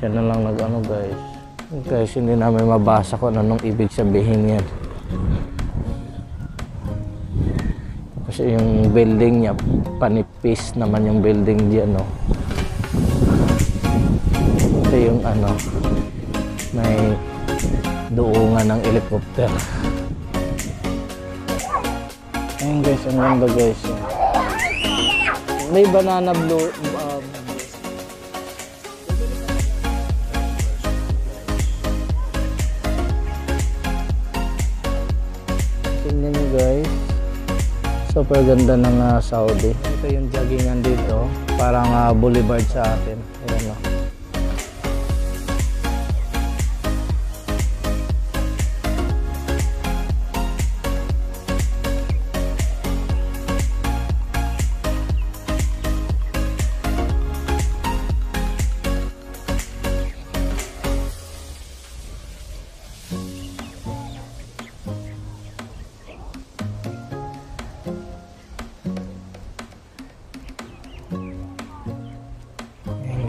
Siya na lang nag-ano guys. Guys, hindi namin mabasa kung anong ibig sabihin yan. Kasi yung building niya, panipis naman yung building diyan, no. Ito yung ano, may doongan ng helicopter. Ayun guys, ang ganda guys. May banana blue. Tingnan nyo guys. Super ganda ng Saudi. Ito yung joggingan dito. Parang boulevard sa atin. Ayan o.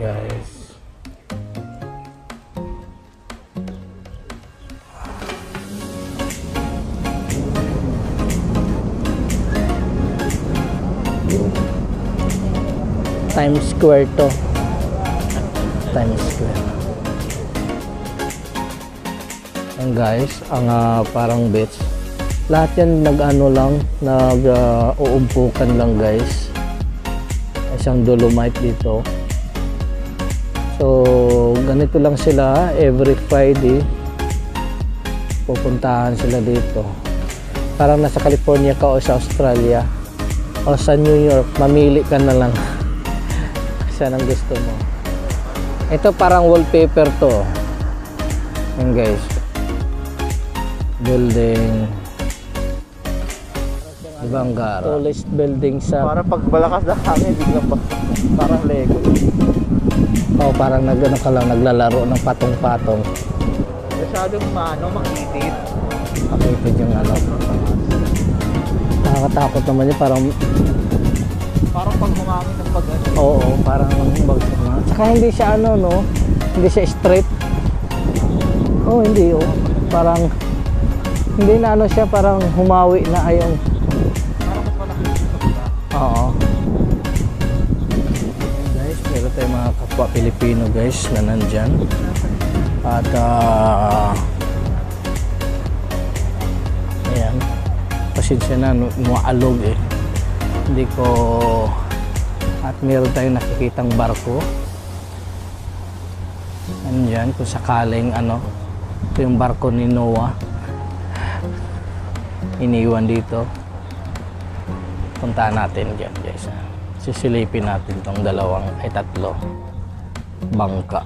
Guys, Times Square to. Times Square. Yan guys, ang parang beach. Lahat yan nag-ano lang, nag-uumpukan lang guys. Isang dolomite dito. So, ganito lang sila every Friday. Pupuntahan sila dito. Parang nasa California ka o sa Australia o sa New York, mamili ka na lang. Saan ang gusto mo. Ito parang wallpaper to. Yan guys. Building. Banggara. Tallest building sa... Parang pag malakas na hangin, biglang parang Lego. Oh, parang nagano ka lang, naglalaro ng patong-patong. Masyadong makitid. Makitid yung ano. Nakakatakot naman yun, parang pag humangin ng pag ano. Oo, parang bagsak na. Saka hindi siya ano, no? Hindi siya straight. Oh, hindi, oh. Parang hindi na ano siya, parang humawi na ayong. Parang mas malaki sa kabila. Oo. Guys, meron tayong mga kapwa Pilipino guys na nandyan. At ayan. Pasensya na, mualog eh. Hindi ko... At meron tayong nakikitang barko. Andyan, kung sakaling ano, ito yung barko ni Noah. Iniwan dito. Puntahan natin dyan guys. Sisilipin natin itong tatlo bangka.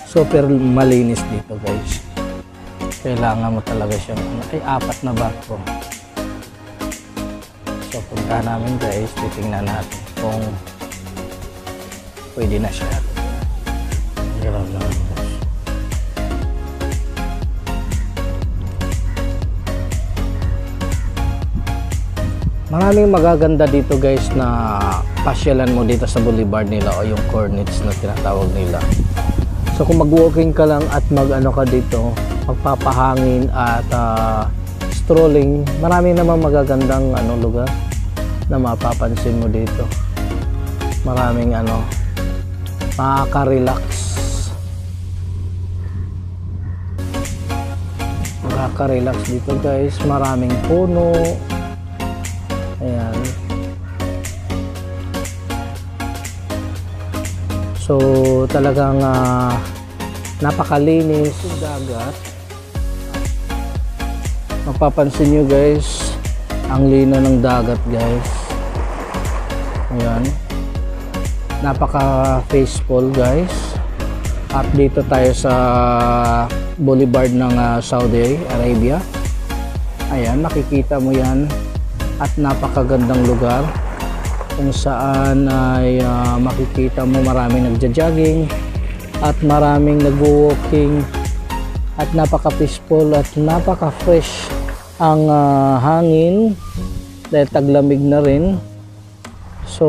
Super malinis dito guys. Kailangan mo talaga siyang apat na barko. So puntahan namin guys, titingnan natin kung pwede na siya. Hirap na guys. Maraming magaganda dito guys na pasyalan mo dito sa boulevard nila o yung cornets na tinatawag nila. So kung mag-walking ka lang at mag-ano ka dito, magpapahangin at strolling, marami namang magagandang lugar na mapapansin mo dito. Maraming makaka-relax. Makaka-relax dito guys, maraming puno. Ayan. So talagang napakalinis yung dagat. Mapapansin nyo guys, ang lino ng dagat guys. Ayan. Napaka-peaceful guys. At dito tayo sa boulevard ng Saudi Arabia. Ayan, nakikita mo yan. At napakagandang lugar kung saan ay makikita mo maraming nagja-jogging at maraming nag-walking at napaka-peaceful at napaka-fresh ang hangin dahil taglamig na rin. So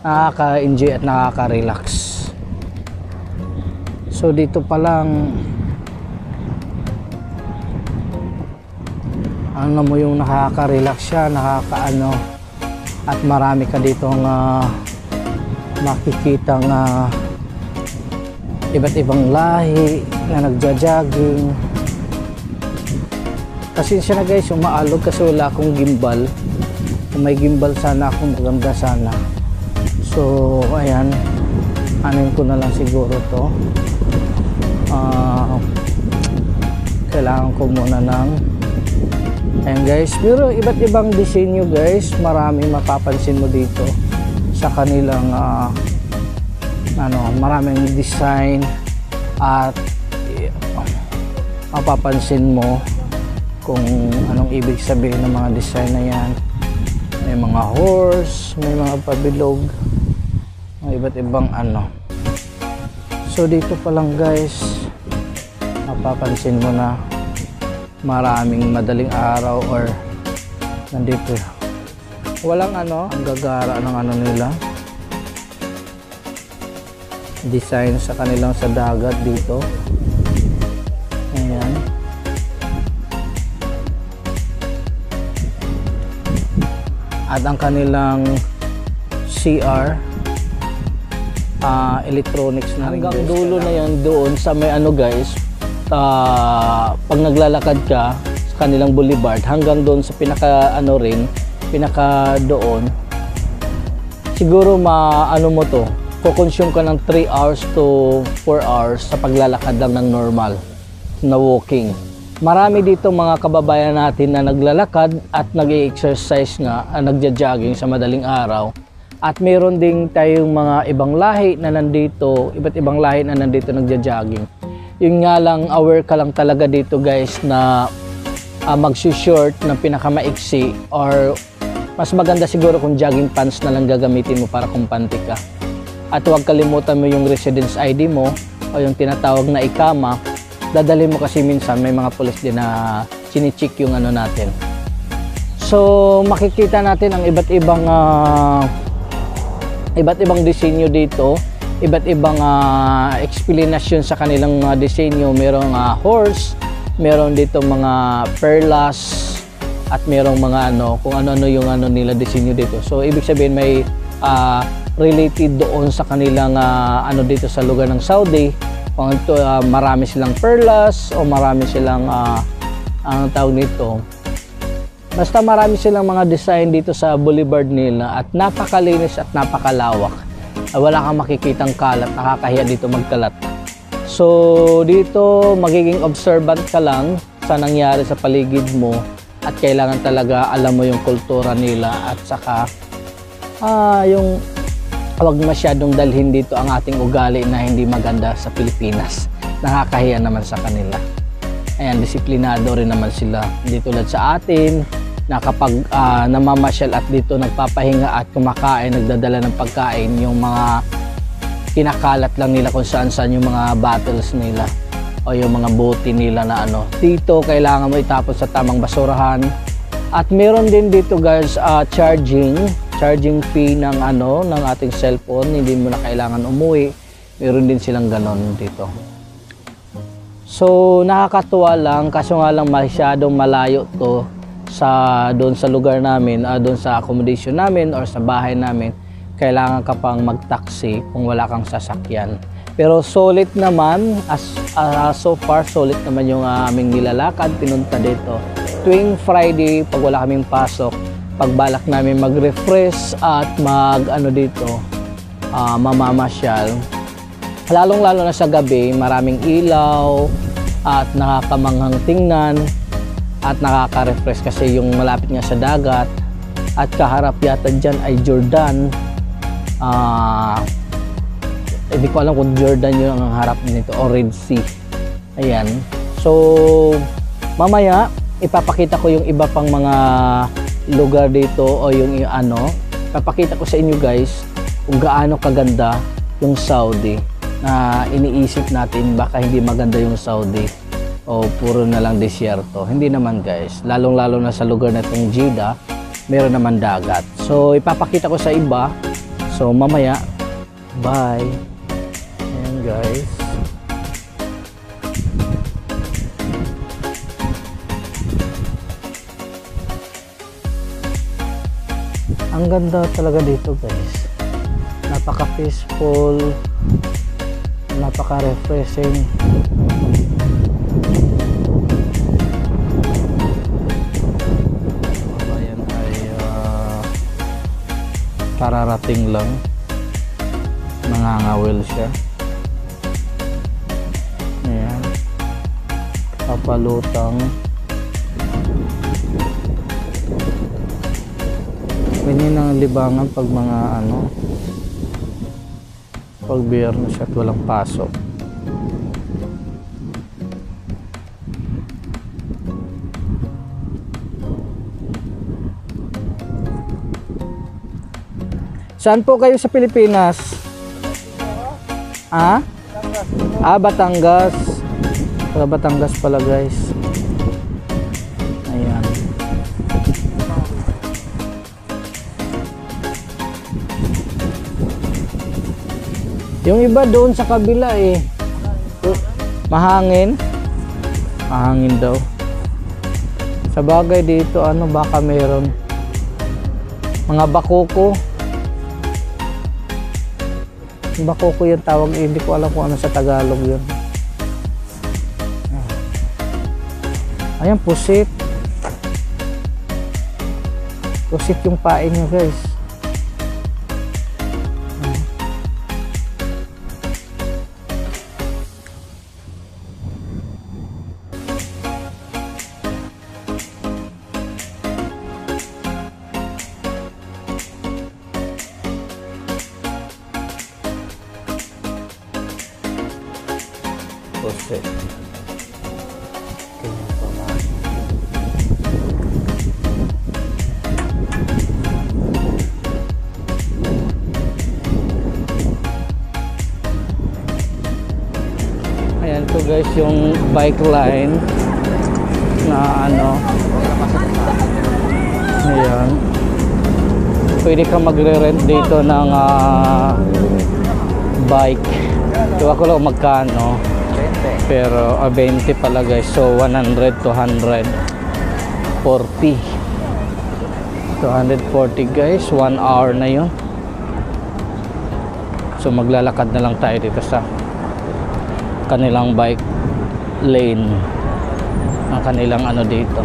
nakaka-enjoy at nakaka-relax. So dito pa lang ano mo yung nakaka-relax siya, nakakaano, at marami ka dito makikita iba't ibang lahi na nagja-jogging. Pasensya na guys, umaalog kasi wala akong gimbal. Kung may gimbal sana ako, maganda sana. So ayan, anin ko na lang siguro to. Kailangan ko muna ng ayan guys, pero iba't ibang disenyo guys, marami mapapansin mo dito sa kanilang maraming design, at mapapansin mo kung anong ibig sabihin ng mga design na yan. May mga horse, may mga pabilog, may iba't ibang So dito pa lang guys, mapapansin mo na maraming madaling araw or nandito walang ang gagara ng nila design sa kanilang sa dagat dito. Ayan, at ang kanilang CR electronics na hanggang dulo na yan doon sa may guys. Pag naglalakad ka sa kanilang boulevard hanggang doon sa pinaka pinaka doon, siguro mo to, kukonsume ka ng 3 hours to 4 hours sa paglalakad lang ng normal na walking. Marami dito mga kababayan natin na naglalakad at nag-i-exercise nga, nagja-jogging sa madaling araw. At meron ding tayong mga ibang lahi na nandito, iba't ibang lahi na nandito nagja-jogging. Yun nga lang, aware ka lang talaga dito guys na magsushort ng pinakamaiksi, or mas maganda siguro kung jogging pants na lang gagamitin mo para kumpante ka. At huwag kalimutan mo yung residence ID mo o yung tinatawag na ikama. Dadalhin mo kasi minsan may mga pulis din na chinicheck yung natin. So makikita natin ang iba't ibang disenyo dito, iba't ibang explanation sa kanilang mga disenyo. Merong horse, meron dito mga perlas, at merong mga kung ano-ano yung nila disenyo dito. So ibig sabihin may related doon sa kanilang dito sa lugar ng Saudi. Kung ito marami silang perlas o marami silang ang tawag nito, basta marami silang mga design dito sa boulevard nila, at napakalinis at napakalawak. Wala kang makikitang kalat, nakakahiya dito magkalat. So dito magiging observant ka lang sa nangyari sa paligid mo, at kailangan talaga alam mo yung kultura nila, at saka yung huwag masyadong dalhin dito ang ating ugali na hindi maganda sa Pilipinas. Nakakahiya naman sa kanila. Ayan, disiplinado rin naman sila. Hindi tulad sa atin na kapag namamasyal at dito nagpapahinga at kumakain, nagdadala ng pagkain, yung mga kinakalat lang nila kung saan-saan yung mga bottles nila o yung mga bote nila na Dito kailangan mo itapon sa tamang basurahan. At meron din dito guys charging fee ng ng ating cellphone. Hindi mo na kailangan umuwi. Meron din silang ganon dito. So nakakatuwa lang, kaso nga lang masyadong malayo to doon sa lugar namin, doon sa accommodation namin or sa bahay namin. Kailangan ka pang mag-taxi kung wala kang sasakyan. Pero solid naman, so far solid naman yung aming nilalakad, pinunta dito. Tuwing Friday, pag wala kaming pasok, pagbalak namin mag-refresh at mamamasyal. Lalong-lalo na sa gabi, maraming ilaw at nakakamanghang tingnan at nakaka-refresh kasi yung malapit nga sa dagat, at kaharap yata dyan ay Jordan. Hindi ko alam kung Jordan yun ang harap nito o Red Sea. Ayan. So mamaya ipapakita ko yung iba pang mga lugar dito o yung papakita ko sa inyo guys kung gaano kaganda yung Saudi, na iniisip natin baka hindi maganda yung Saudi o puro na lang desierto. Hindi naman guys, lalong lalo na sa lugar na itong Jeddah, meron naman dagat. So ipapakita ko sa iba. So mamaya, bye. Ayan guys. Ang ganda talaga dito guys. Napaka peaceful, napaka refreshing. Ayan ay kararating lang. Nangangawil siya. Ayan. Papalutang. Ganyan ang libangan pag mga pag biyernes at walang pasok. Saan po kayo sa Pilipinas? Batangas. Sa Batangas pala guys. Ayan. Yung iba doon sa kabila mahangin. Mahangin daw. Sa bagay dito baka meron mga bakoko. Bakoko yung tawag, hindi ko alam kung ano sa Tagalog yun. Ayan, pusit. Pusit yung pain niya guys. Pusit. Ayan to guys yung bike line na ayan, pwede ka magre-rent dito ng bike. Diba ko lang magkano, pero 20 pala guys. So 100 to 140 guys, 1 hour na yun. So maglalakad na lang tayo dito sa kanilang bike lane, ang kanilang dito.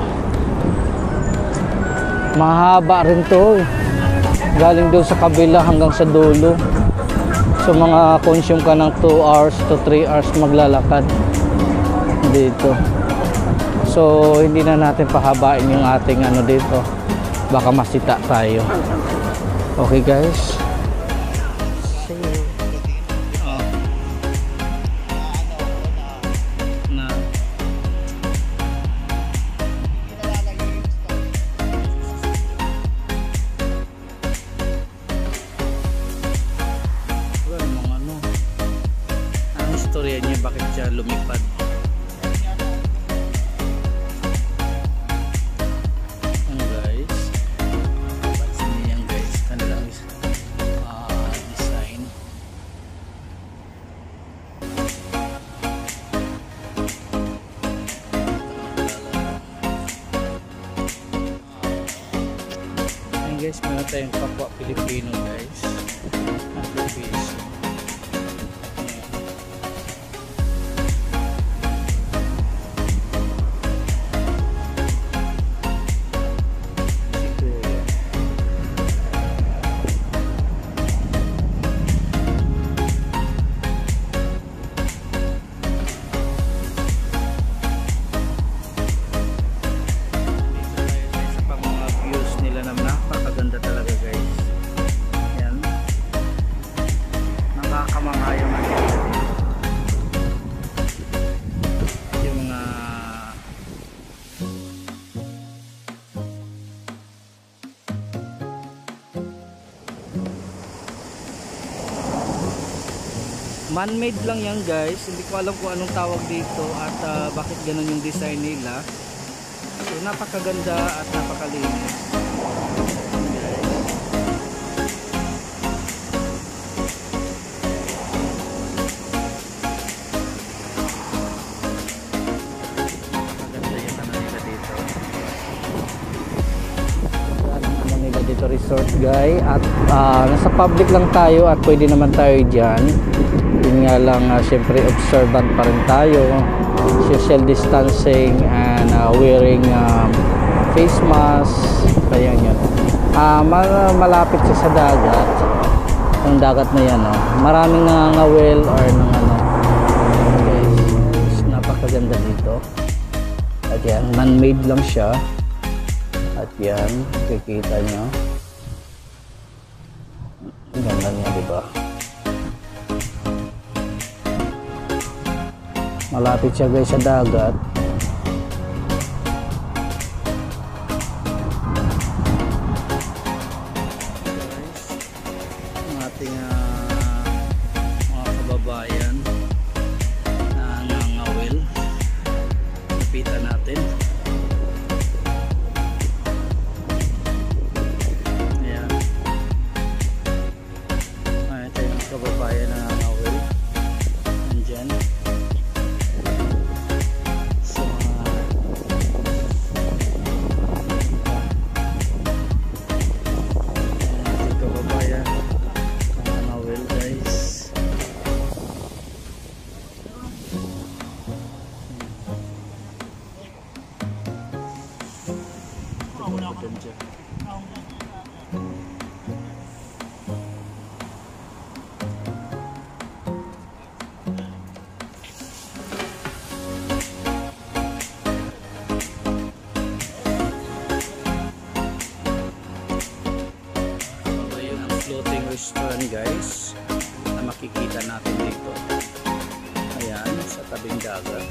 Mahaba rin to galing doon sa kabila hanggang sa dulo. So mga consume ka ng 2 hours to 3 hours maglalakad dito. So hindi na natin pahabain yung ating dito, baka masita tayo. Okay guys, istorya niya bakit siya lumipad. Yan guys, kanilang design. Yan guys, meron tayong kapwa Pilipino guys. Man-made lang yan guys, hindi ko alam kung anong tawag dito at bakit ganun yung design nila. So napakaganda at napakalinis. dito resort guy at nasa public lang tayo at pwede naman tayo dyan. Yun nga lang, syempre observant pa rin tayo, social distancing and wearing face mask, kaya yun. Malapit siya sa dagat, yung dagat na yan, maraming nangangawil or nang guys, napakaganda dito. At yan, man-made lang siya. At yan, kikita nyo. Ang ganda niya, diba? Malapit siya guys sa dagat. Ang ating mga kababayan na nangangawil. Kapitan natin. Ayan. Ito yung kababayan na nangangawil. Nandyan. So, ating kababayan nangangawil guys. Yung floating restaurant guys na makikita natin dito. Ayan, sa tabing dagat.